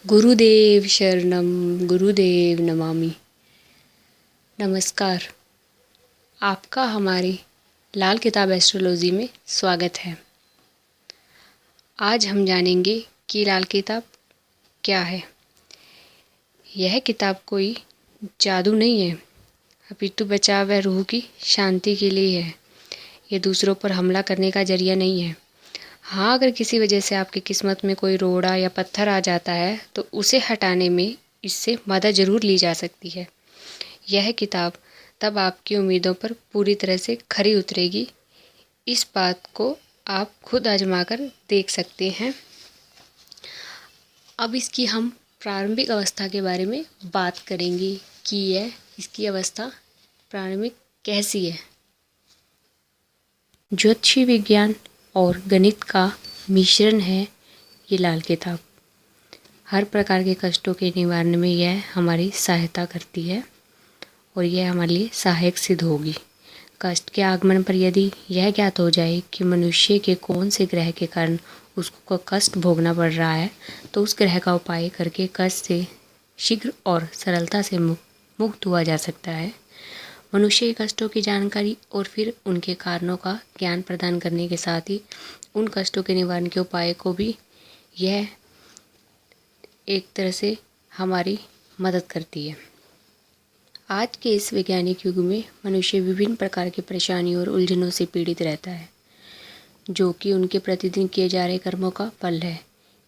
गुरुदेव शरणम गुरुदेव नमामि। नमस्कार, आपका हमारी लाल किताब एस्ट्रोलॉजी में स्वागत है। आज हम जानेंगे कि लाल किताब क्या है। यह किताब कोई जादू नहीं है, अपितु बचाव व रूह की शांति के लिए है। ये दूसरों पर हमला करने का जरिया नहीं है। हाँ, अगर किसी वजह से आपकी किस्मत में कोई रोड़ा या पत्थर आ जाता है तो उसे हटाने में इससे मदद ज़रूर ली जा सकती है। यह किताब तब आपकी उम्मीदों पर पूरी तरह से खरी उतरेगी। इस बात को आप खुद आजमा कर देख सकते हैं। अब इसकी हम प्रारंभिक अवस्था के बारे में बात करेंगे कि इसकी अवस्था प्रारंभिक कैसी है। ज्योतिषी विज्ञान और गणित का मिश्रण है ये लाल किताब। हर प्रकार के कष्टों के निवारण में यह हमारी सहायता करती है और यह हमारे लिए सहायक सिद्ध होगी। कष्ट के आगमन पर यदि यह ज्ञात हो जाए कि मनुष्य के कौन से ग्रह के कारण उसको कष्ट भोगना पड़ रहा है, तो उस ग्रह का उपाय करके कष्ट से शीघ्र और सरलता से मुक्त हुआ जा सकता है। मनुष्य के कष्टों की जानकारी और फिर उनके कारणों का ज्ञान प्रदान करने के साथ ही उन कष्टों के निवारण के उपाय को भी यह एक तरह से हमारी मदद करती है। आज के इस वैज्ञानिक युग में मनुष्य विभिन्न प्रकार की परेशानियों और उलझनों से पीड़ित रहता है, जो कि उनके प्रतिदिन किए जा रहे कर्मों का फल है,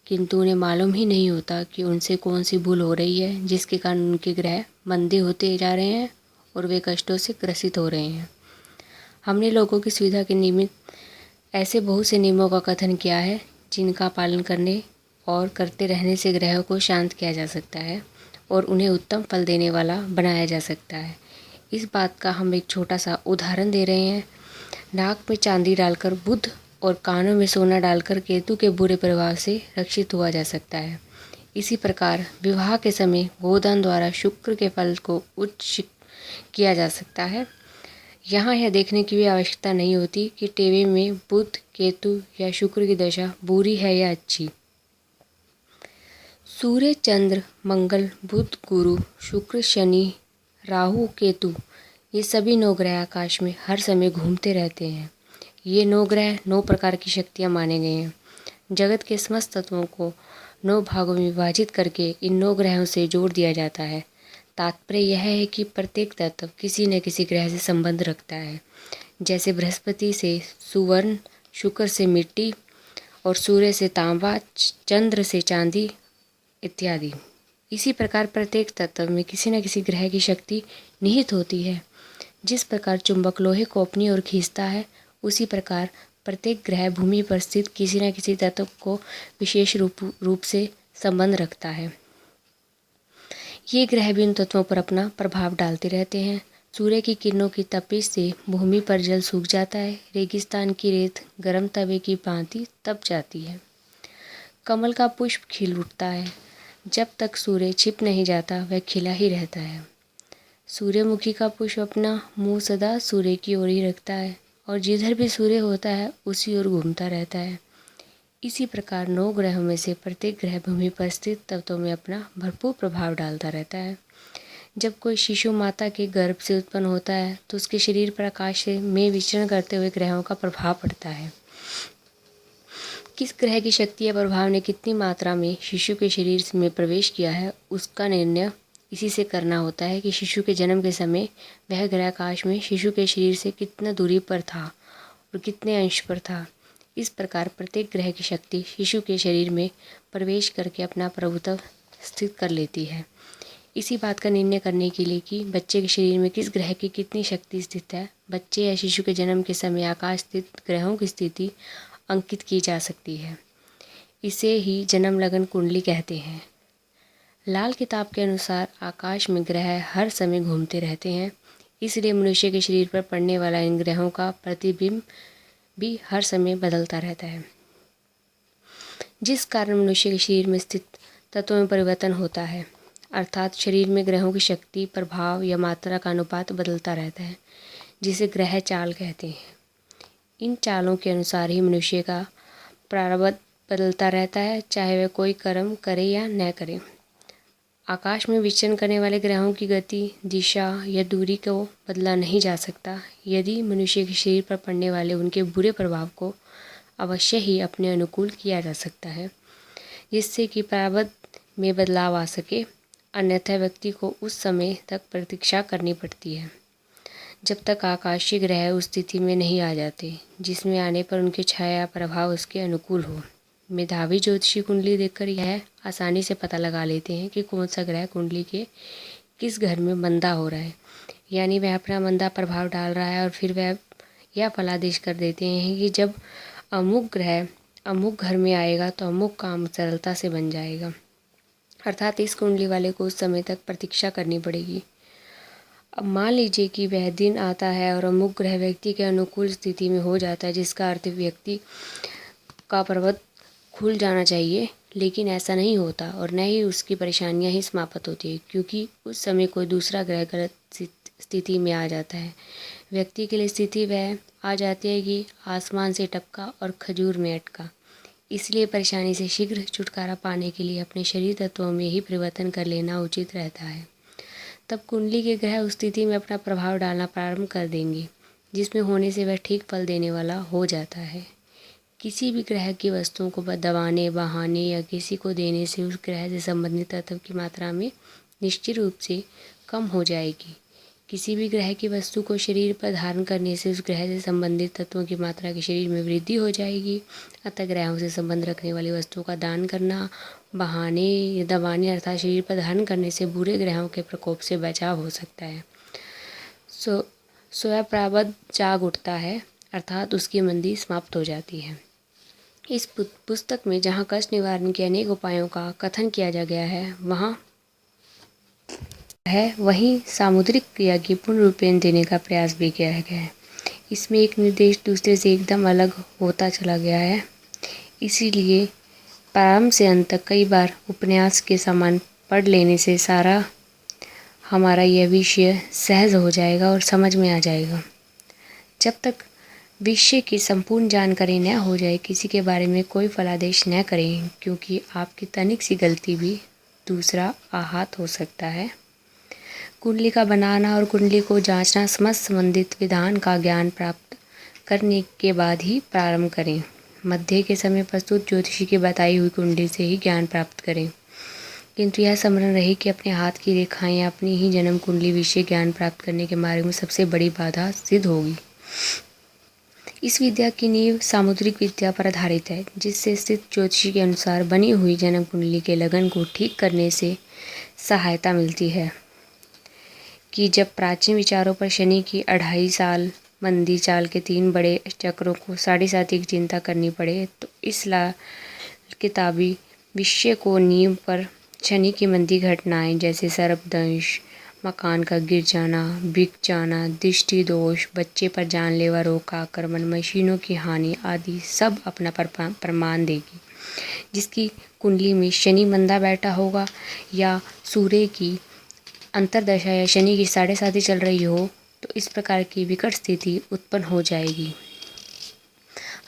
किंतु उन्हें मालूम ही नहीं होता कि उनसे कौन सी भूल हो रही है जिसके कारण उनके ग्रह मंदे होते जा रहे हैं और वे कष्टों से ग्रसित हो रहे हैं। हमने लोगों की सुविधा के निमित्त ऐसे बहुत से नियमों का कथन किया है जिनका पालन करने और करते रहने से ग्रहों को शांत किया जा सकता है और उन्हें उत्तम फल देने वाला बनाया जा सकता है। इस बात का हम एक छोटा सा उदाहरण दे रहे हैं। नाक में चांदी डालकर बुध और कानों में सोना डालकर केतु के बुरे प्रभाव से रक्षित हुआ जा सकता है। इसी प्रकार विवाह के समय गोदान द्वारा शुक्र के फल को उच्च किया जा सकता है। यहाँ यह देखने की भी आवश्यकता नहीं होती कि टेवे में बुध, केतु या शुक्र की दशा बुरी है या अच्छी। सूर्य, चंद्र, मंगल, बुध, गुरु, शुक्र, शनि, राहु, केतु ये सभी 9 ग्रह आकाश में हर समय घूमते रहते हैं। ये 9 ग्रह 9 प्रकार की शक्तियाँ माने गए हैं। जगत के समस्त तत्वों को 9 भागों में विभाजित करके इन 9 ग्रहों से जोड़ दिया जाता है। तात्पर्य यह है कि प्रत्येक तत्व किसी न किसी ग्रह से संबंध रखता है। जैसे बृहस्पति से सुवर्ण, शुक्र से मिट्टी और सूर्य से तांबा, चंद्र से चांदी इत्यादि। इसी प्रकार प्रत्येक तत्व में किसी न किसी ग्रह की शक्ति निहित होती है। जिस प्रकार चुंबक लोहे को अपनी ओर खींचता है, उसी प्रकार प्रत्येक ग्रह भूमि पर स्थित किसी न किसी तत्व को विशेष रूप से संबंध रखता है। ये ग्रह भी उन तत्वों पर अपना प्रभाव डालते रहते हैं। सूर्य की किरणों की तपिश से भूमि पर जल सूख जाता है। रेगिस्तान की रेत गर्म तवे की भांति तप जाती है। कमल का पुष्प खिल उठता है। जब तक सूर्य छिप नहीं जाता वह खिला ही रहता है। सूर्यमुखी का पुष्प अपना मुंह सदा सूर्य की ओर ही रखता है और जिधर भी सूर्य होता है उसी ओर घूमता रहता है। इसी प्रकार 9 ग्रहों में से प्रत्येक ग्रह भूमि पर स्थित तत्वों में अपना भरपूर प्रभाव डालता रहता है। जब कोई शिशु माता के गर्भ से उत्पन्न होता है तो उसके शरीर पर आकाश में विचरण करते हुए ग्रहों का प्रभाव पड़ता है। किस ग्रह की शक्ति या प्रभाव ने कितनी मात्रा में शिशु के शरीर में प्रवेश किया है, उसका निर्णय इसी से करना होता है कि शिशु के जन्म के समय वह ग्रह आकाश में शिशु के शरीर से कितना दूरी पर था और कितने अंश पर था। इस प्रकार प्रत्येक ग्रह की शक्ति शिशु के शरीर में प्रवेश करके अपना प्रभुत्व स्थित कर लेती है। इसी बात का निर्णय करने के लिए कि बच्चे के शरीर में किस ग्रह की कितनी शक्ति स्थित है, बच्चे या शिशु के जन्म के समय आकाश स्थित ग्रहों की स्थिति अंकित की जा सकती है। इसे ही जन्म लगन कुंडली कहते हैं। लाल किताब के अनुसार आकाश में ग्रह हर समय घूमते रहते हैं, इसलिए मनुष्य के शरीर पर पड़ने वाला इन ग्रहों का प्रतिबिंब भी हर समय बदलता रहता है, जिस कारण मनुष्य के शरीर में स्थित तत्वों में परिवर्तन होता है। अर्थात शरीर में ग्रहों की शक्ति, प्रभाव या मात्रा का अनुपात बदलता रहता है, जिसे ग्रह चाल कहते हैं। इन चालों के अनुसार ही मनुष्य का प्रारब्ध बदलता रहता है, चाहे वह कोई कर्म करे या न करे। आकाश में विचरण करने वाले ग्रहों की गति, दिशा या दूरी को बदला नहीं जा सकता। यदि मनुष्य के शरीर पर पड़ने वाले उनके बुरे प्रभाव को अवश्य ही अपने अनुकूल किया जा सकता है, जिससे कि प्रारब्ध में बदलाव आ सके, अन्यथा व्यक्ति को उस समय तक प्रतीक्षा करनी पड़ती है जब तक आकाशीय ग्रह उस स्थिति में नहीं आ जाते जिसमें आने पर उनकी छाया प्रभाव उसके अनुकूल हो। मेधावी ज्योतिषी कुंडली देखकर यह आसानी से पता लगा लेते हैं कि कौन सा ग्रह कुंडली के किस घर में मंदा हो रहा है, यानी वह अपना मंदा प्रभाव डाल रहा है, और फिर वह यह फलादेश कर देते हैं कि जब अमुक ग्रह अमुक घर में आएगा तो अमुक काम सरलता से बन जाएगा। अर्थात इस कुंडली वाले को उस समय तक प्रतीक्षा करनी पड़ेगी। अब मान लीजिए कि वह दिन आता है और अमुक ग्रह व्यक्ति के अनुकूल स्थिति में हो जाता है, जिसका अर्थ व्यक्ति का पर्वत खुल जाना चाहिए, लेकिन ऐसा नहीं होता और न ही उसकी परेशानियां ही समाप्त होती है, क्योंकि उस समय कोई दूसरा ग्रह गलत स्थिति में आ जाता है। व्यक्ति के लिए स्थिति वह आ जाती है कि आसमान से टपका और खजूर में अटका। इसलिए परेशानी से शीघ्र छुटकारा पाने के लिए अपने शरीर तत्वों में ही परिवर्तन कर लेना उचित रहता है। तब कुंडली के ग्रह उस स्थिति में अपना प्रभाव डालना प्रारंभ कर देंगे, जिसमें होने से वह ठीक फल देने वाला हो जाता है। किसी भी ग्रह की वस्तुओं को दबाने, बहाने या किसी को देने से उस ग्रह से संबंधित तत्व की मात्रा में निश्चित रूप से कम हो जाएगी। किसी भी ग्रह की वस्तु को शरीर पर धारण करने से उस ग्रह से संबंधित तत्वों की मात्रा के शरीर में वृद्धि हो जाएगी। अतः ग्रहों से संबंध रखने वाली वस्तुओं का दान करना, बहाने या दबाने अर्थात शरीर पर धारण करने से बुरे ग्रहों के प्रकोप से बचाव हो सकता है। सोया प्रारब्ध जाग उठता है, अर्थात उसकी मंदी समाप्त हो जाती है। इस पुस्तक में जहाँ कष्ट निवारण के अनेक उपायों का कथन किया जा गया है वहीं सामुद्रिक क्रिया की पूर्ण रूपेण देने का प्रयास भी किया गया है। इसमें एक निर्देश दूसरे से एकदम अलग होता चला गया है, इसीलिए प्रारंभ से अंत तक कई बार उपन्यास के समान पढ़ लेने से सारा हमारा यह विषय सहज हो जाएगा और समझ में आ जाएगा। जब तक विषय की संपूर्ण जानकारी न हो जाए, किसी के बारे में कोई फलादेश न करें, क्योंकि आपकी तनिक सी गलती भी दूसरा आहत हो सकता है। कुंडली का बनाना और कुंडली को जांचना समस्त संबंधित विधान का ज्ञान प्राप्त करने के बाद ही प्रारंभ करें। मध्य के समय प्रस्तुत ज्योतिषी की बताई हुई कुंडली से ही ज्ञान प्राप्त करें, किंतु यह स्मरण रहे कि अपने हाथ की रेखाएं या अपनी ही जन्म कुंडली विषय ज्ञान प्राप्त करने के मार्ग में सबसे बड़ी बाधा सिद्ध होगी। इस विद्या की नींव सामुद्रिक विद्या पर आधारित है, जिससे स्थित ज्योतिषी के अनुसार बनी हुई जन्म कुंडली के लगन को ठीक करने से सहायता मिलती है। कि जब प्राचीन विचारों पर शनि की 2.5 साल मंदी चाल के 3 बड़े चक्रों को 7.5 की चिंता करनी पड़े, तो इस किताबी विषय को नींव पर शनि की मंदी घटनाएं जैसे सर्पदंश, मकान का गिर जाना, बिक जाना, दृष्टि दोष, बच्चे पर जानलेवा रोग का आक्रमण, मशीनों की हानि आदि सब अपना प्रमाण देगी। जिसकी कुंडली में शनि मंदा बैठा होगा या सूर्य की अंतरदशा या शनि की 7.5 चल रही हो, तो इस प्रकार की विकट स्थिति उत्पन्न हो जाएगी।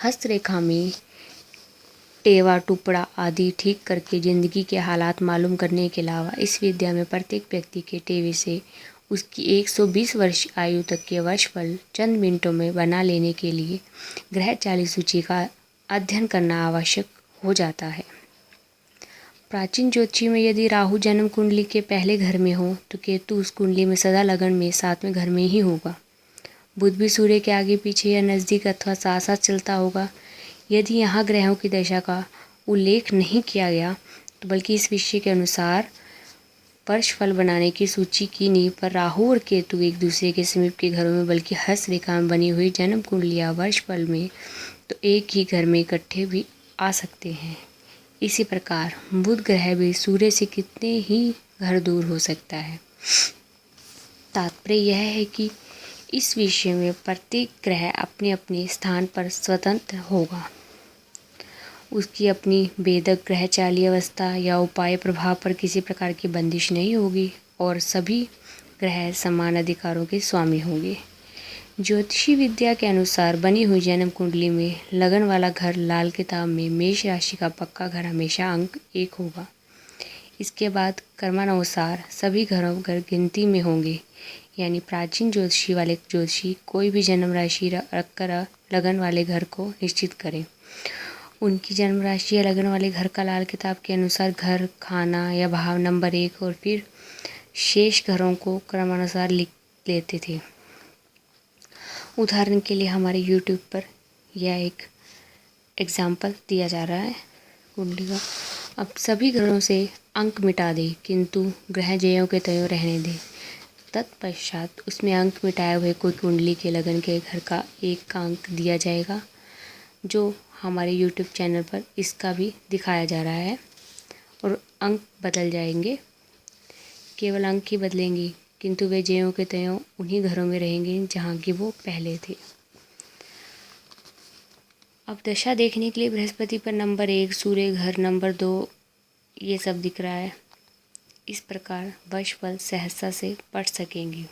हस्तरेखा में टेवा टुकड़ा आदि ठीक करके जिंदगी के हालात मालूम करने के अलावा इस विद्या में प्रत्येक व्यक्ति के टेवे से उसकी 120 वर्ष आयु तक के वर्षफल चंद मिनटों में बना लेने के लिए ग्रह चाली सूची का अध्ययन करना आवश्यक हो जाता है। प्राचीन ज्योतिषी में यदि राहु जन्म कुंडली के पहले घर में हो, तो केतु उस कुंडली में सदा लगन में 7वें घर में ही होगा। बुध भी सूर्य के आगे पीछे या नज़दीक अथवा साथ साथ चलता होगा। यदि यहाँ ग्रहों की दशा का उल्लेख नहीं किया गया, तो बल्कि इस विषय के अनुसार वर्षफल बनाने की सूची की नींव पर राहु और केतु एक दूसरे के समीप के घरों में बल्कि हस्तरेखा में बनी हुई जन्म कुंडली या वर्षफल में तो एक ही घर में इकट्ठे भी आ सकते हैं। इसी प्रकार बुध ग्रह भी सूर्य से कितने ही घर दूर हो सकता है। तात्पर्य यह है कि इस विषय में प्रत्येक ग्रह अपने अपने स्थान पर स्वतंत्र होगा। उसकी अपनी वेदक ग्रहचाली अवस्था या उपाय प्रभाव पर किसी प्रकार की बंदिश नहीं होगी और सभी ग्रह समान अधिकारों के स्वामी होंगे। ज्योतिषी विद्या के अनुसार बनी हुई जन्म कुंडली में लगन वाला घर लाल किताब में मेष राशि का पक्का घर हमेशा अंक 1 होगा। इसके बाद कर्मानुसार सभी घरों घर गिनती में होंगे। यानी प्राचीन ज्योतिषी वाले ज्योतिषी कोई भी जन्म राशि रखकर लगन वाले घर को निश्चित करें। उनकी जन्म राशि या लगन वाले घर का लाल किताब के अनुसार घर, खाना या भाव नंबर 1 और फिर शेष घरों को क्रमानुसार लिख लेते थे। उदाहरण के लिए हमारे यूट्यूब पर यह एक एग्जाम्पल दिया जा रहा है कुंडली का। अब सभी घरों से अंक मिटा दे किंतु ग्रह ज्यों के त्यों रहने दे। तत्पश्चात उसमें अंक मिटाए हुए कोई कुंडली के लगन के घर का 1 का अंक दिया जाएगा, जो हमारे यूट्यूब चैनल पर इसका भी दिखाया जा रहा है। और अंक बदल जाएंगे, केवल अंक ही बदलेंगे किंतु वे ज्यों के त्यों उन्हीं घरों में रहेंगे जहाँ की वो पहले थे। अब दशा देखने के लिए बृहस्पति पर नंबर 1, सूर्य घर नंबर 2 ये सब दिख रहा है। इस प्रकार वश फल सहजता से पढ़ सकेंगे।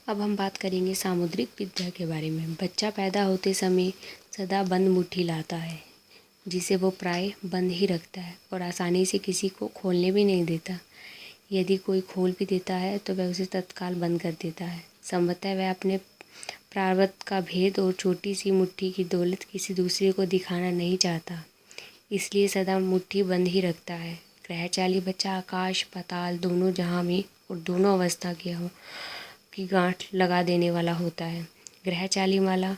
अब हम बात करेंगे सामुद्रिक विद्या के बारे में। बच्चा पैदा होते समय सदा बंद मुट्ठी लाता है, जिसे वो प्राय बंद ही रखता है और आसानी से किसी को खोलने भी नहीं देता। यदि कोई खोल भी देता है तो वह उसे तत्काल बंद कर देता है। संभवतः वह अपने प्रारब्ध का भेद और छोटी सी मुट्ठी की दौलत किसी दूसरे को दिखाना नहीं चाहता, इसलिए सदा मुट्ठी बंद ही रखता है। ग्रहचाली बच्चा आकाश पाताल दोनों जहां में और दोनों अवस्था की गांठ लगा देने वाला होता है। ग्रहचाली माला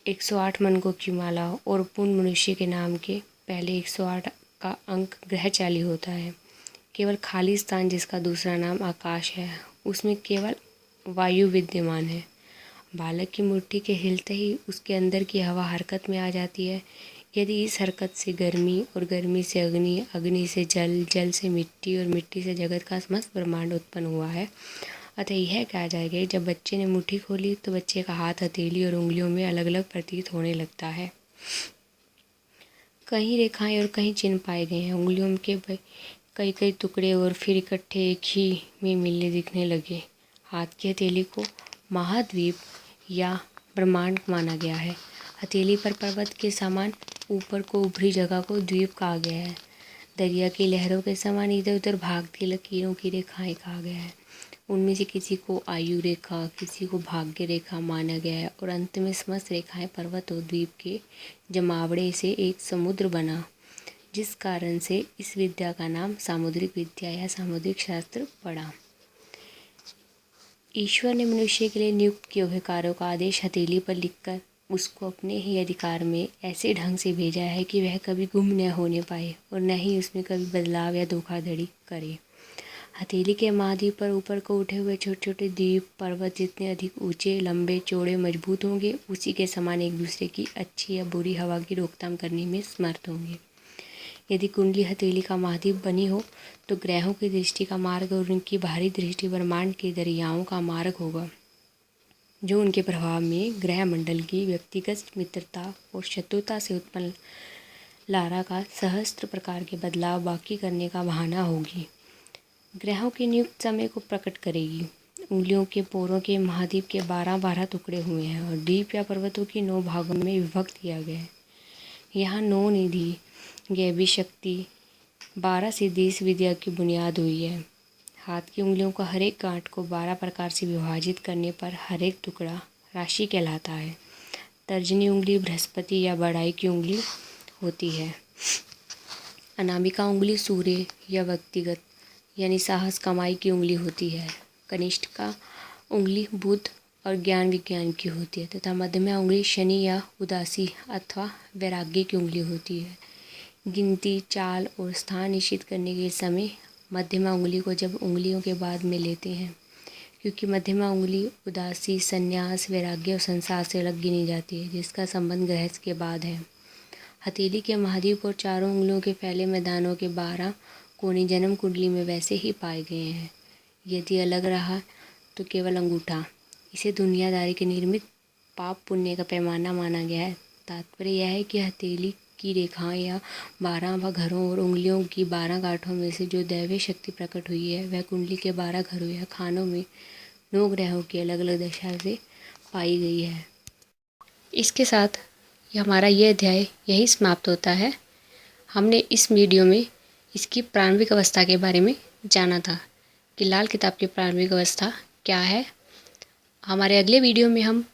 108 मनकों की माला और पूर्ण मनुष्य के नाम के पहले 108 का अंक ग्रहचाली होता है। केवल खाली स्थान जिसका दूसरा नाम आकाश है, उसमें केवल वायु विद्यमान है। बालक की मुट्ठी के हिलते ही उसके अंदर की हवा हरकत में आ जाती है। यदि इस हरकत से गर्मी और गर्मी से अग्नि, अग्नि से जल, जल से मिट्टी और मिट्टी से जगत का समस्त ब्रह्मांड उत्पन्न हुआ है, अतः यह कहा जाएगा जब बच्चे ने मुट्ठी खोली तो बच्चे का हाथ, हथेली और उंगलियों में अलग अलग प्रतीत होने लगता है। कहीं रेखाएं और कहीं चिन्ह पाए गए हैं। उंगलियों के कई कई टुकड़े और फिर इकट्ठे एक ही में मिलने दिखने लगे। हाथ की हथेली को महाद्वीप या ब्रह्मांड माना गया है। हथेली पर पर्वत के समान ऊपर को उभरी जगह को द्वीप कहा गया है। दरिया की लहरों के समान इधर उधर भागती लकीरों की रेखाएं कहा गया है। उनमें से किसी को आयु रेखा, किसी को भाग्य रेखा माना गया है और अंत में समस्त रेखाएं पर्वत और द्वीप के जमावड़े से एक समुद्र बना, जिस कारण से इस विद्या का नाम सामुद्रिक विद्या या सामुद्रिक शास्त्र पड़ा। ईश्वर ने मनुष्य के लिए नियुक्त किए हुए कार्यों का आदेश हथेली पर लिखकर उसको अपने ही अधिकार में ऐसे ढंग से भेजा है कि वह कभी गुम न होने पाए और न ही उसमें कभी बदलाव या धोखाधड़ी करे। हथेली के महाद्वीप पर ऊपर को उठे हुए छोटे छोटे द्वीप पर्वत जितने अधिक ऊंचे, लंबे, चौड़े, मजबूत होंगे, उसी के समान एक दूसरे की अच्छी या बुरी हवा की रोकथाम करने में समर्थ होंगे। यदि कुंडली हथेली का महाद्वीप बनी हो तो ग्रहों की दृष्टि का मार्ग और उनकी बाहरी दृष्टि ब्रह्मांड के दरियाओं का मार्ग होगा, जो उनके प्रभाव में ग्रह मंडल की व्यक्तिगत मित्रता और शत्रुता से उत्पन्न लारा का सहस्त्र प्रकार के बदलाव बाकी करने का बहाना होगी। ग्रहों के नियुक्त समय को प्रकट करेगी। उंगलियों के पोरों के महाद्वीप के 12-12 टुकड़े हुए हैं और द्वीप या पर्वतों की 9 भागों में विभक्त किया गया है। यहाँ 9 निधि गैबी शक्ति 12 सिद्धि इस विद्या की बुनियाद हुई है। हाथ की उंगलियों का हर एक गांठ को 12 प्रकार से विभाजित करने पर हर एक टुकड़ा राशि कहलाता है। तर्जनी उंगली बृहस्पति या बड़ाई की उंगली होती है। अनामिका उंगली सूर्य या व्यक्तिगत यानी साहस कमाई की उंगली होती है। कनिष्ठिका उंगली बुध और ज्ञान विज्ञान की होती है तथा मध्यमा उंगली शनि या उदासी अथवा वैराग्य की उंगली होती है। गिनती, चाल और स्थान निश्चित करने के समय मध्यमा उंगली को जब उंगलियों के बाद में लेते हैं, क्योंकि मध्यमा उंगली उदासी, संन्यास, वैराग्य और संसार से अलग गिनी जाती है, जिसका संबंध गृहस्थ के बाद है। हथेली के महाद्वीप और चारों उंगलियों के फैले मैदानों के 12 कोने जन्म कुंडली में वैसे ही पाए गए हैं। यदि अलग रहा तो केवल अंगूठा। इसे दुनियादारी के निर्मित पाप पुण्य का पैमाना माना गया है। तात्पर्य यह है कि हथेली की रेखाएं या 12 घरों और उंगलियों की 12 गांठों में से जो दैवीय शक्ति प्रकट हुई है, वह कुंडली के 12 घरों या खानों में 9 ग्रहों की अलग अलग दशा से पाई गई है। इसके साथ हमारा ये अध्याय यही समाप्त होता है। हमने इस वीडियो में इसकी प्रारंभिक अवस्था के बारे में जाना था कि लाल किताब की प्रारंभिक अवस्था क्या है। हमारे अगले वीडियो में हम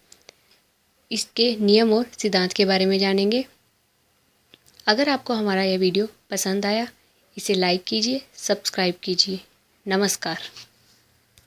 इसके नियम और सिद्धांत के बारे में जानेंगे। अगर आपको हमारा यह वीडियो पसंद आया, इसे लाइक कीजिए, सब्सक्राइब कीजिए। नमस्कार।